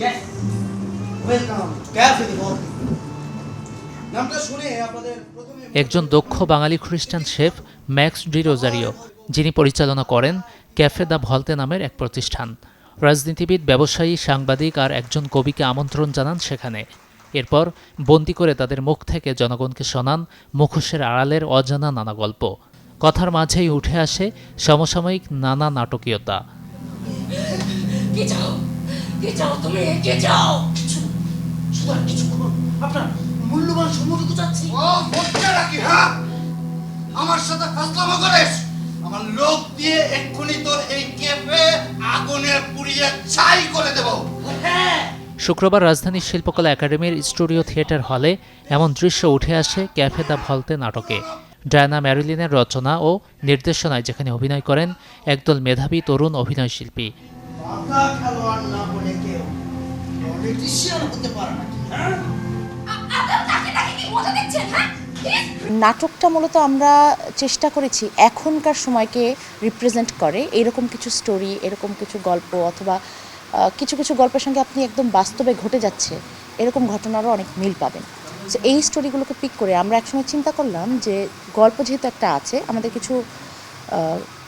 Yes. Welcome. Cafe de Volte. নামটা শুনে আপনাদের প্রথমে একজন দক্ষ বাঙালি খ্রিস্টান শেফ ম্যাক্স ডি রোজারিও, যিনি পরিচালনা করেন ক্যাফে দ্য ভলতে নামের এক প্রতিষ্ঠান। রাজনীতিবিদ, ব্যবসায়ী, সাংবাদিক আর একজন কবিকে আমন্ত্রণ জানান সেখানে। এরপর বন্দি করে তাদের মুখ থেকে জনগণকে শোনান মুখোশের আড়ালের অজানা নানা গল্প। কথার মাঝেই উঠে আসে সমসাময়িক নানা নাটকীয়তা। কে চাও? কে চাও তুমি? কে চাও? শুধু আর কিছু করুন, আপনার মূল্যবান সময় তো যাচ্ছে। ও মরতে নাকি? হ্যাঁ, আমার সাথে ফাজলামো করিস? আমার লোক দিয়ে এক্ষুনি তোর এই ক্যাফে আগুনে পুড়িয়ে ছাই করে দেব। হ্যাঁ, শুক্রবার রাজধানীর শিল্পকলা একাডেমির স্টুডিও থিয়েটার হলে এমন দৃশ্য উঠে আসে ক্যাফে দ্য ভলতে নাটকে। ডায়ানা ম্যারিলিনের রচনা ও নির্দেশনায় যেখানে অভিনয় করেন একদল মেধাবী তরুণ অভিনয়শিল্পী। পাকা খেলোয়াড় না বলে কেউ পলিটিশিয়ান হতে পারে নাকি? হ্যাঁ, আপনারা তাকে তাকে কি মজা দেখছেন? হ্যাঁ, নাটকটা মূলত আমরা চেষ্টা করেছি এখনকার সময়কে রিপ্রেজেন্ট করে এরকম কিছু স্টোরি, এরকম কিছু গল্প, অথবা কিছু কিছু গল্পের সঙ্গে আপনি একদম বাস্তবে ঘটে যাচ্ছে এরকম ঘটনারও অনেক মিল পাবেন। তো এই স্টোরিগুলোকে পিক করে আমরা একসময় চিন্তা করলাম যে গল্প যেহেতু একটা আছে, আমাদের কিছু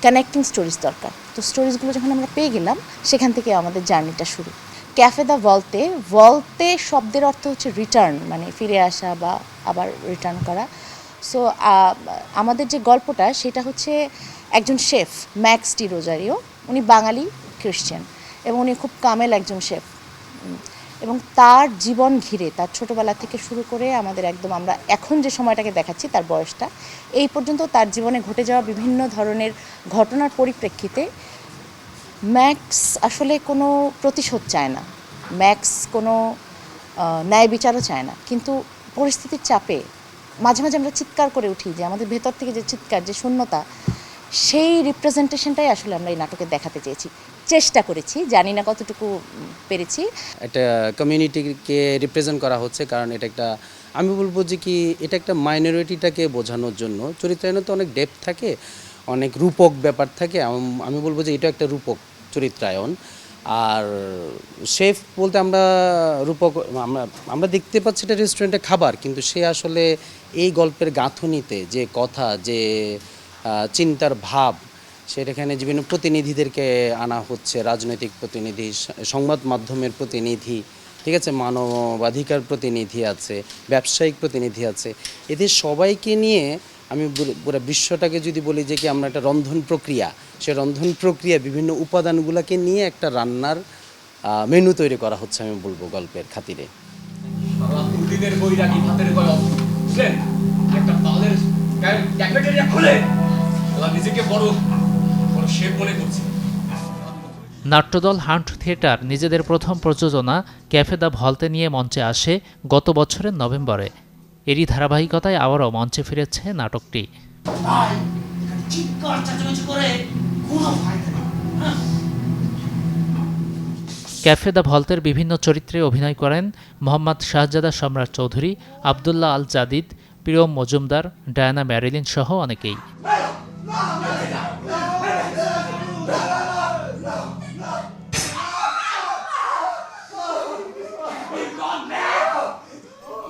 কানেক্টিং স্টোরিজ দরকার। তো স্টোরিজগুলো যখন আমরা পেয়ে গেলাম, সেখান থেকে আমাদের জার্নিটা শুরু। ক্যাফে দ্য ভলতে, ভলতে শব্দের অর্থ হচ্ছে রিটার্ন, মানে ফিরে আসা বা আবার রিটার্ন করা। সো আমাদের যে গল্পটা সেটা হচ্ছে একজন শেফ ম্যাক্স ডি রোজারিও, উনি বাঙালি খ্রিস্টান এবং উনি খুব কামেল একজন শেফ, এবং তার জীবন ঘিরে তার ছোটোবেলা থেকে শুরু করে আমাদের একদম আমরা এখন যে সময়টাকে দেখাচ্ছি তার বয়সটা এই পর্যন্ত তার জীবনে ঘটে যাওয়া বিভিন্ন ধরনের ঘটনার পরিপ্রেক্ষিতে ম্যাক্স আসলে কোনো প্রতিশোধ চায় না, ম্যাক্স কোনো ন্যায় বিচারও চায় না, কিন্তু পরিস্থিতির চাপে মাঝে মাঝে আমরা চিৎকার করে উঠি যে আমাদের ভেতর থেকে যে চিৎকার, যে শূন্যতা, সেই রিপ্রেজেন্টেশনটাই আসলে আমরা এই নাটকে দেখাতে চেয়েছি, চেষ্টা করেছি, জানি না কতটুকু পেরেছি। একটা কমিউনিটিকে রিপ্রেজেন্ট করা হচ্ছে, কারণ এটা একটা, আমি বলবো যে কি, এটা একটা মাইনরিটিটাকে বোঝানোর জন্য। চরিত্রায়নে তো অনেক ডেপথ থাকে, অনেক রূপক ব্যাপার থাকে। আমি বলবো যে এটা একটা রূপক চরিত্রায়ন। আর শেফ বলতে আমরা রূপক, আমরা দেখতে পাচ্ছি এটা রেস্টুরেন্টে খাবার, কিন্তু সে আসলে এই গল্পের গাঁথুনিতে যে কথা, যে চিন্তার ভাব, সেখানে বিভিন্ন প্রতিনিধিদেরকে আনা হচ্ছে, রাজনৈতিক প্রতিনিধি, সংবাদ মাধ্যমের প্রতিনিধি, ঠিক আছে, মানবাধিকার প্রতিনিধি আছে, ব্যবসায়িক প্রতিনিধি আছে। এদের সবাইকে নিয়ে আমি পুরো বিশ্বটাকে যদি বলি যে কি আমরা একটা রন্ধন প্রক্রিয়া, সে রন্ধন প্রক্রিয়া বিভিন্ন উপাদানগুলোকে নিয়ে একটা রান্নার মেনু তৈরি করা হচ্ছে, আমি বলবো গল্পের খাতিরে। দিনের বৈরাগী হাতের কলম, বুঝলেন, একটা তালের ক্যাফেটেরিয়া খুলে নিজেকে বড় বড় শেফ মনে করছে। নাট্যদল হান্ট থিয়েটার নিজেদের প্রথম প্রযোজনা ক্যাফে দ্য ভলতে নিয়ে মঞ্চে আসে গত বছরের নভেম্বরে। এরই ধারাবাহিকতায় আবারও মঞ্চে ফিরেছে নাটকটি। তাই এখানে চিৎকার চেঁচামেচি করে কোনো ফায়দা নেই। হ্যাঁ, ক্যাফে দ্য ভলতের বিভিন্ন চরিত্রে অভিনয় করেন মোহাম্মদ শাহজাদা সম্রাট চৌধুরী, আবদুল্লাহ আল Jadid, Priyam Majumdar, Diana Marilyn সহ অনেকেই।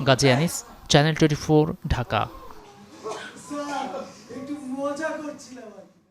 গাজী আনিস, চ্যানেল 24, ঢাকা।